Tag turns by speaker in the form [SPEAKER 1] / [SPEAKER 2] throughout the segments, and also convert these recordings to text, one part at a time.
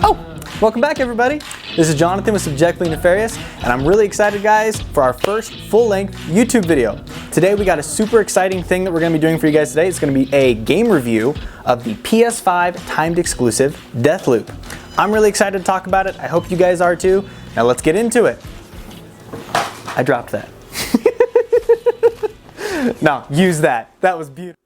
[SPEAKER 1] Oh, welcome back everybody. This is Jonathan with Subjectively Nefarious, and I'm really excited guys for our first full-length YouTube video. Today we got a super exciting thing that we're going to be doing for you guys today. It's going to be a game review of the PS5 timed exclusive Deathloop. I'm really excited to talk about it. I hope you guys are too. Now let's get into it. I dropped that. No, use that. That was beautiful.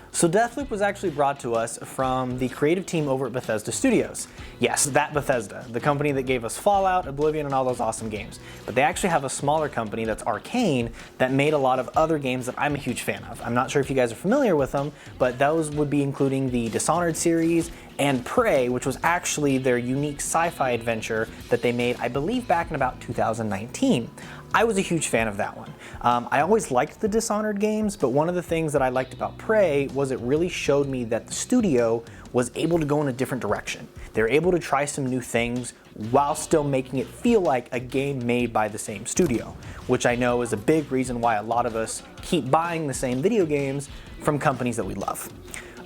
[SPEAKER 1] So Deathloop was actually brought to us from the creative team over at Bethesda Studios. Yes, that Bethesda, the company that gave us Fallout, Oblivion, and all those awesome games. But they actually have a smaller company that's Arkane that made a lot of other games that I'm a huge fan of. I'm not sure if you guys are familiar with them, but those would be including the Dishonored series and Prey, which was actually their unique sci-fi adventure that they made, I believe, back in about 2019. I was a huge fan of that one. I always liked the Dishonored games, but one of the things that I liked about Prey was it really showed me that the studio was able to go in a different direction. They were able to try some new things while still making it feel like a game made by the same studio, which I know is a big reason why a lot of us keep buying the same video games from companies that we love.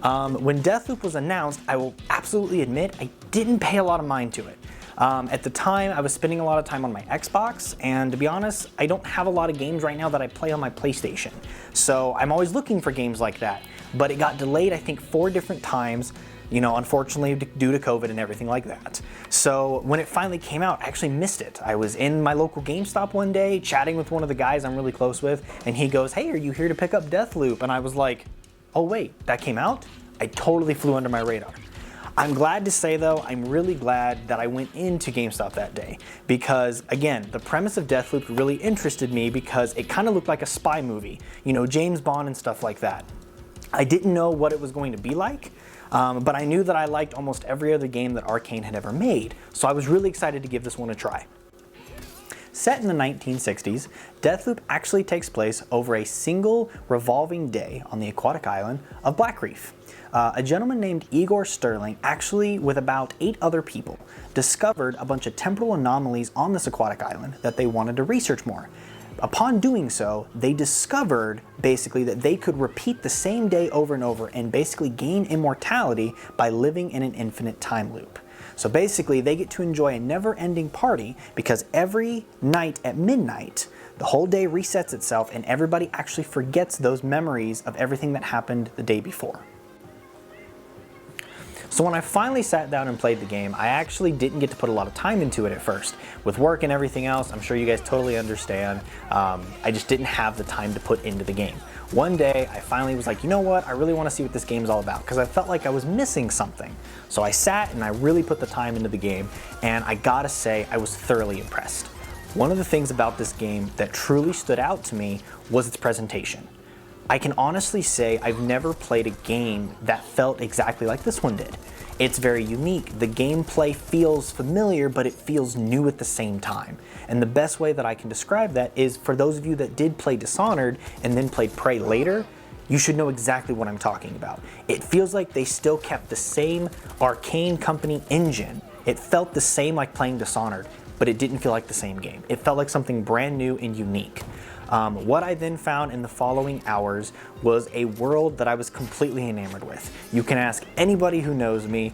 [SPEAKER 1] When Deathloop was announced, I will absolutely admit I didn't pay a lot of mind to it. At the time, I was spending a lot of time on my Xbox, and to be honest, I don't have a lot of games right now that I play on my PlayStation. So I'm always looking for games like that. But it got delayed, I think, 4 different times, you know, unfortunately due to COVID and everything like that. So when it finally came out, I actually missed it. I was in my local GameStop one day, chatting with one of the guys I'm really close with, and he goes, "Hey, are you here to pick up Deathloop?" And I was like, "Oh wait, that came out?" I totally flew under my radar. I'm glad to say though, I'm really glad that I went into GameStop that day because again, the premise of Deathloop really interested me because it kind of looked like a spy movie, you know, James Bond and stuff like that. I didn't know what it was going to be like, but I knew that I liked almost every other game that Arkane had ever made, so I was really excited to give this one a try. Set in the 1960s, Deathloop actually takes place over a single revolving day on the aquatic island of Black Reef. A gentleman named Igor Sterling, actually with about 8 other people, discovered a bunch of temporal anomalies on this aquatic island that they wanted to research more. Upon doing so, they discovered basically that they could repeat the same day over and over and basically gain immortality by living in an infinite time loop. So basically, they get to enjoy a never-ending party because every night at midnight, the whole day resets itself and everybody actually forgets those memories of everything that happened the day before. So when I finally sat down and played the game, I actually didn't get to put a lot of time into it at first. With work and everything else, I'm sure you guys totally understand, I just didn't have the time to put into the game. One day, I finally was like, you know what, I really want to see what this game's all about, because I felt like I was missing something. So I sat and I really put the time into the game, and I gotta say, I was thoroughly impressed. One of the things about this game that truly stood out to me was its presentation. I can honestly say I've never played a game that felt exactly like this one did. It's very unique. The gameplay feels familiar, but it feels new at the same time. And the best way that I can describe that is for those of you that did play Dishonored and then played Prey later, you should know exactly what I'm talking about. It feels like they still kept the same Arkane company engine. It felt the same like playing Dishonored, but it didn't feel like the same game. It felt like something brand new and unique. What I then found in the following hours was a world that I was completely enamored with. You can ask anybody who knows me.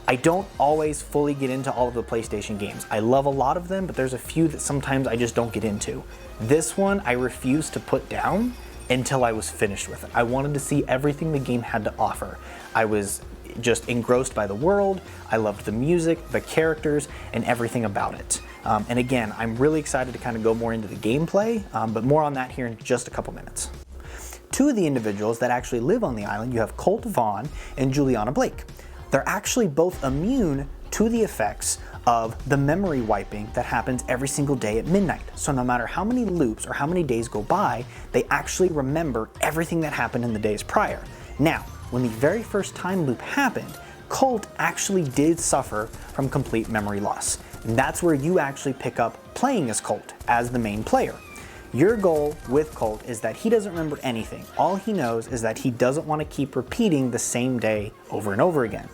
[SPEAKER 1] I don't always fully get into all of the PlayStation games. I love a lot of them, but there's a few that sometimes I just don't get into. This one I refused to put down until I was finished with it. I wanted to see everything the game had to offer. I was just engrossed by the world. I loved the music, the characters, and everything about it. And again, I'm really excited to kind of go more into the gameplay, but more on that here in just a couple minutes. 2 of the individuals that actually live on the island, you have Colt Vaughn and Juliana Blake. They're actually both immune to the effects of the memory wiping that happens every single day at midnight. So no matter how many loops or how many days go by, they actually remember everything that happened in the days prior. Now, when the very first time loop happened, Colt actually did suffer from complete memory loss. And that's where you actually pick up playing as Colt, as the main player. Your goal with Colt is that he doesn't remember anything. All he knows is that he doesn't want to keep repeating the same day over and over again.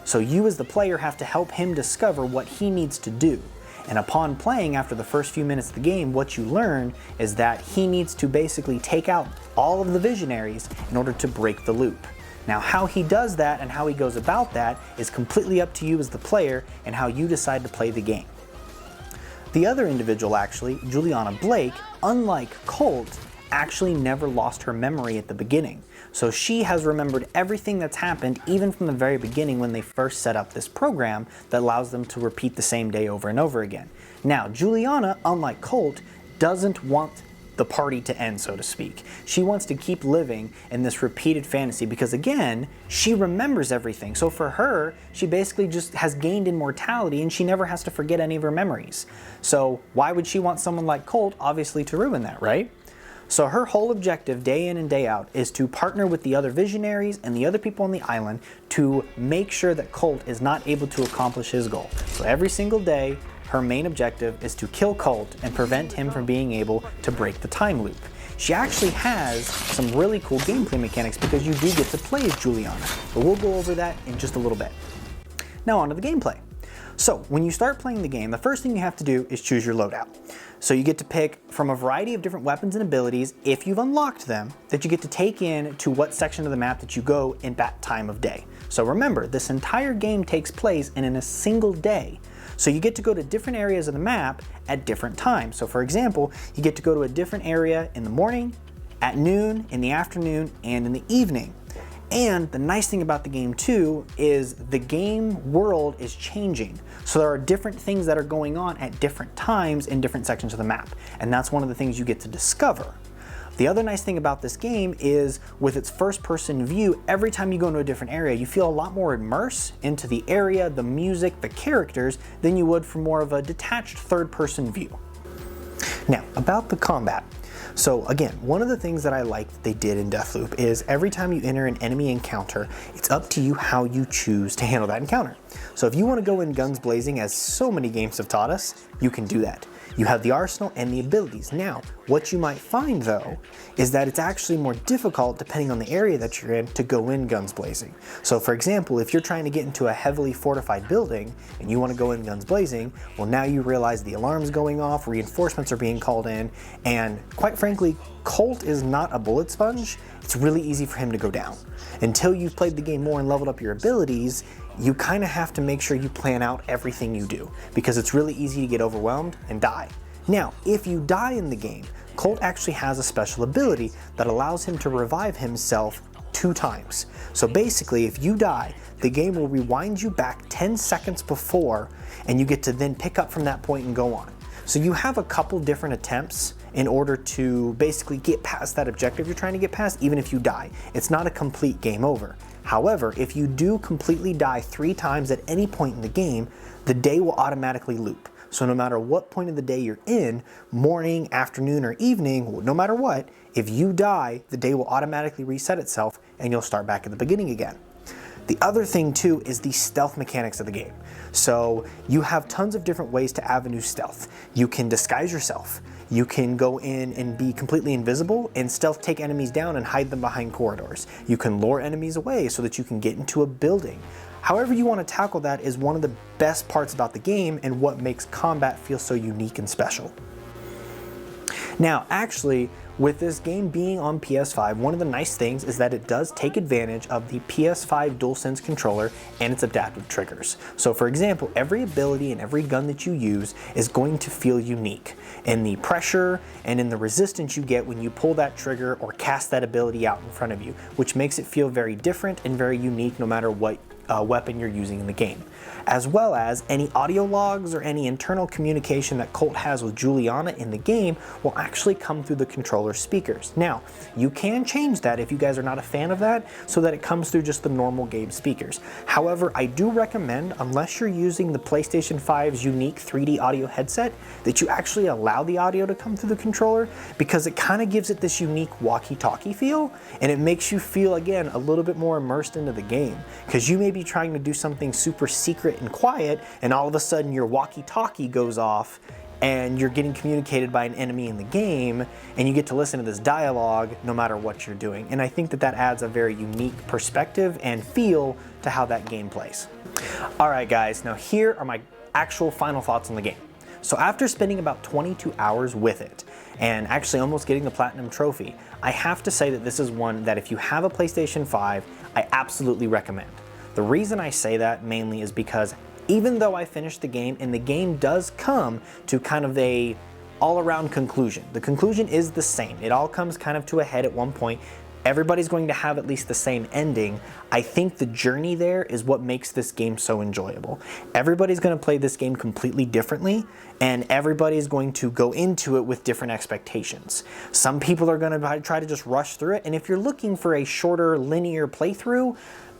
[SPEAKER 1] So you as the player have to help him discover what he needs to do. And upon playing after the first few minutes of the game, what you learn is that he needs to basically take out all of the visionaries in order to break the loop. Now, how he does that and how he goes about that is completely up to you as the player and how you decide to play the game. The other individual, actually, Juliana Blake, unlike Colt, actually never lost her memory at the beginning. So she has remembered everything that's happened, even from the very beginning when they first set up this program that allows them to repeat the same day over and over again. Now, Juliana, unlike Colt, doesn't want the party to end, so to speak. She wants to keep living in this repeated fantasy because, again, she remembers everything. So for her, she basically just has gained immortality and she never has to forget any of her memories. So why would she want someone like Colt, obviously, to ruin that, right? So her whole objective, day in and day out, is to partner with the other visionaries and the other people on the island to make sure that Colt is not able to accomplish his goal. So every single day, her main objective is to kill Colt and prevent him from being able to break the time loop. She actually has some really cool gameplay mechanics because you do get to play as Juliana, but we'll go over that in just a little bit. Now on to the gameplay. So when you start playing the game, the first thing you have to do is choose your loadout. So you get to pick from a variety of different weapons and abilities, if you've unlocked them, that you get to take in to what section of the map that you go in that time of day. So remember, this entire game takes place in a single day. So you get to go to different areas of the map at different times. So for example, you get to go to a different area in the morning, at noon, in the afternoon, and in the evening. And the nice thing about the game too is the game world is changing. So there are different things that are going on at different times in different sections of the map. And that's one of the things you get to discover. The other nice thing about this game is with its first-person view, every time you go into a different area, you feel a lot more immersed into the area, the music, the characters, than you would from more of a detached third-person view. Now, about the combat. So again, one of the things that I like that they did in Deathloop is every time you enter an enemy encounter, it's up to you how you choose to handle that encounter. So if you want to go in guns blazing, as so many games have taught us, you can do that. You have the arsenal and the abilities. Now, what you might find though, is that it's actually more difficult depending on the area that you're in to go in guns blazing. So for example, if you're trying to get into a heavily fortified building and you want to go in guns blazing, well now you realize the alarm's going off, reinforcements are being called in, and quite frankly, Colt is not a bullet sponge. It's really easy for him to go down. Until you've played the game more and leveled up your abilities, you kind of have to make sure you plan out everything you do because it's really easy to get overwhelmed and die. Now, if you die in the game, Colt actually has a special ability that allows him to revive himself 2 times. So basically, if you die, the game will rewind you back 10 seconds before and you get to then pick up from that point and go on. So you have a couple different attempts in order to basically get past that objective you're trying to get past, even if you die. It's not a complete game over. However, if you do completely die 3 times at any point in the game, the day will automatically loop. So no matter what point of the day you're in, morning, afternoon, or evening, no matter what, if you die, the day will automatically reset itself and you'll start back at the beginning again. The other thing too is the stealth mechanics of the game. So you have tons of different ways to avenue stealth. You can disguise yourself. You can go in and be completely invisible and stealth take enemies down and hide them behind corridors. You can lure enemies away so that you can get into a building. However you want to tackle that is one of the best parts about the game and what makes combat feel so unique and special. Now, actually, with this game being on PS5, one of the nice things is that it does take advantage of the PS5 DualSense controller and its adaptive triggers. So for example, every ability and every gun that you use is going to feel unique in the pressure and in the resistance you get when you pull that trigger or cast that ability out in front of you, which makes it feel very different and very unique no matter what weapon you're using in the game. As well as any audio logs or any internal communication that Colt has with Juliana in the game will actually come through the controller speakers. Now, you can change that if you guys are not a fan of that so that it comes through just the normal game speakers. However, I do recommend, unless you're using the PlayStation 5's unique 3D audio headset, that you actually allow the audio to come through the controller because it kind of gives it this unique walkie-talkie feel and it makes you feel, again, a little bit more immersed into the game because you may be trying to do something super secret and quiet and all of a sudden your walkie-talkie goes off and you're getting communicated by an enemy in the game and you get to listen to this dialogue no matter what you're doing. And I think that that adds a very unique perspective and feel to how that game plays. Alright guys, now here are my actual final thoughts on the game. So after spending about 22 hours with it, and actually almost getting the Platinum Trophy. I have to say that this is one that if you have a PlayStation 5, I absolutely recommend. The reason I say that mainly is because even though I finished the game, and the game does come to kind of a all-around conclusion. The conclusion is the same. It all comes kind of to a head at one point. Everybody's going to have at least the same ending. I think the journey there is what makes this game so enjoyable. Everybody's going to play this game completely differently, and everybody's going to go into it with different expectations. Some people are going to try to just rush through it, and if you're looking for a shorter linear playthrough,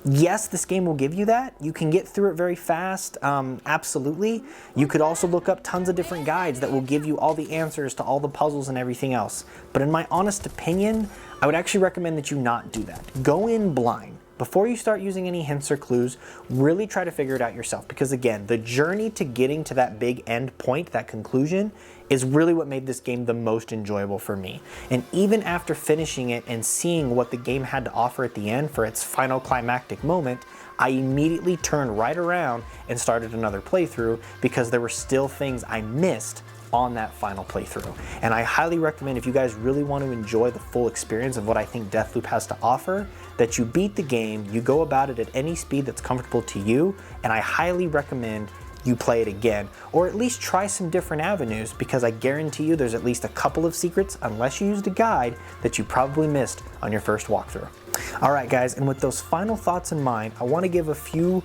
[SPEAKER 1] yes, this game will give you that. You can get through it very fast, absolutely. You could also look up tons of different guides that will give you all the answers to all the puzzles and everything else. But in my honest opinion, I would actually recommend that you not do that. Go in blind. Before you start using any hints or clues, really try to figure it out yourself. Because again, the journey to getting to that big end point, that conclusion, is really what made this game the most enjoyable for me. And even after finishing it and seeing what the game had to offer at the end for its final climactic moment, I immediately turned right around and started another playthrough because there were still things I missed on that final playthrough. And I highly recommend, if you guys really want to enjoy the full experience of what I think Deathloop has to offer, that you beat the game, you go about it at any speed that's comfortable to you, and I highly recommend you play it again, or at least try some different avenues, because I guarantee you there's at least a couple of secrets, unless you used a guide, that you probably missed on your first walkthrough. Alright guys, and with those final thoughts in mind, I want to give a few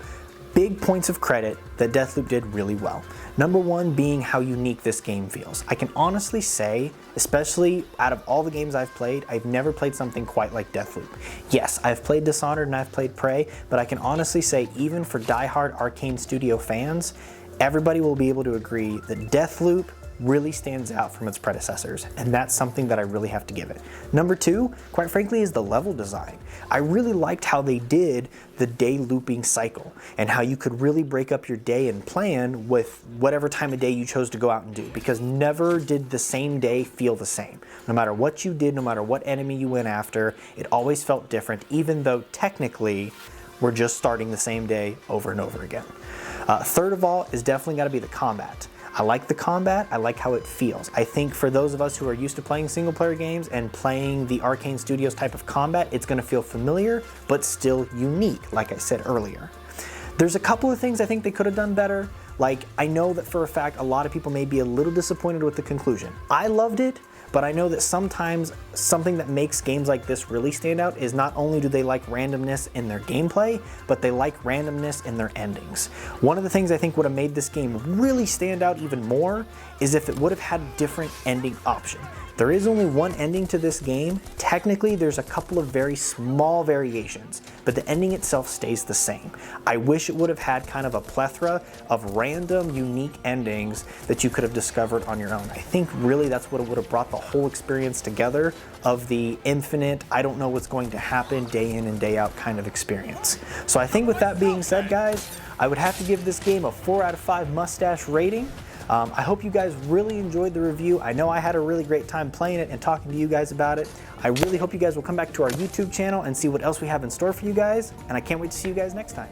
[SPEAKER 1] big points of credit that Deathloop did really well. Number one being how unique this game feels. I can honestly say, especially out of all the games I've played, I've never played something quite like Deathloop. Yes, I've played Dishonored and I've played Prey, but I can honestly say, even for die-hard Arkane Studio fans, everybody will be able to agree that Deathloop really stands out from its predecessors, and that's something that I really have to give it. Number two, quite frankly, is the level design. I really liked how they did the day looping cycle, and how you could really break up your day and plan with whatever time of day you chose to go out and do, because never did the same day feel the same. No matter what you did, no matter what enemy you went after, it always felt different, even though technically we're just starting the same day over and over again. Third of all is definitely got to be the combat. I like the combat, I like how it feels. I think for those of us who are used to playing single player games and playing the Arkane Studios type of combat, it's gonna feel familiar, but still unique, like I said earlier. There's a couple of things I think they could have done better. Like, I know that for a fact, a lot of people may be a little disappointed with the conclusion. I loved it, but I know that sometimes something that makes games like this really stand out is not only do they like randomness in their gameplay, but they like randomness in their endings. One of the things I think would have made this game really stand out even more is if it would have had a different ending option. There is only one ending to this game. Technically, there's a couple of very small variations, but the ending itself stays the same. I wish it would have had kind of a plethora of random, unique endings that you could have discovered on your own. I think really that's what it would have brought the whole experience together of the infinite, I don't know what's going to happen day in and day out kind of experience. So I think with that being said, guys, I would have to give this game a 4 out of 5 mustache rating. I hope you guys really enjoyed the review. I know I had a really great time playing it and talking to you guys about it. I really hope you guys will come back to our YouTube channel and see what else we have in store for you guys, and I can't wait to see you guys next time.